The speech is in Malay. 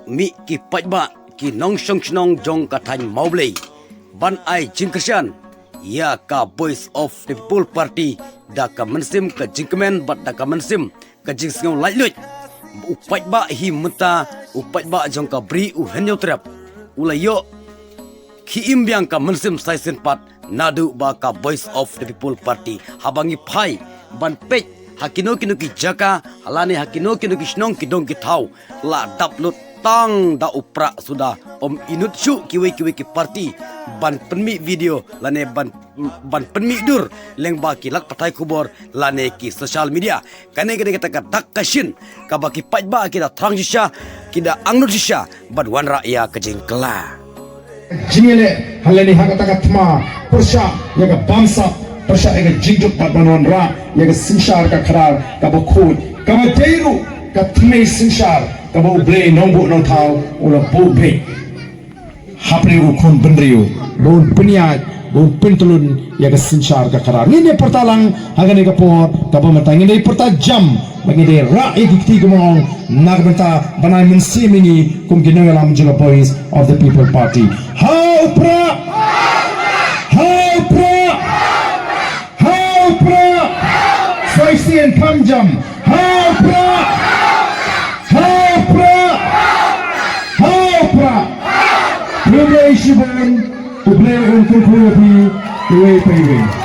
mi ki pajba ki nong song chnong jong ka than maublei ban ai jingkrian ya ka Voice of the People Party da ka mensim ka jingkmen bat da ka mensim ka jingsngau lailut upajba hi muta upajba jong ka bri u henyo trap ulayo ki imbyang ka mensim saisen pat nadu ba ka Voice of the People Party habangi phai ban pej hakino kino ki jaka halane hakino kino ki snong ki dong ki thau la daplut tang da upra sudah om inut syu kiwi ki parti ban penmi video lane ban penmi dur leng ba ki lak patai kubor lane ki social media kane kita dak kashin ka ba ki pajba kita transisha kita angnut sisha ban wan raya kejengkela jingele halani hakata katma persha yaga bamsa persha yaga jingjuk badbanon ra yaga sinshar ka kharar ka bakhud ka jairu ka thme sinshar ka bo ble nongbo no thau ula bo be hapre ukun bendriu ron peniat ron pentulun yaga sinshar ka kharar ni ne portalang hagane ka por ka bo matangi nei porta jam bagi de ra edikti gumong nagbenta banai mensimini kum ginangalam juga Voice of the People Party how pra Soisian Kamjam Hapra Privilege Shibon Uble Untul Kurupi Uwe Paywe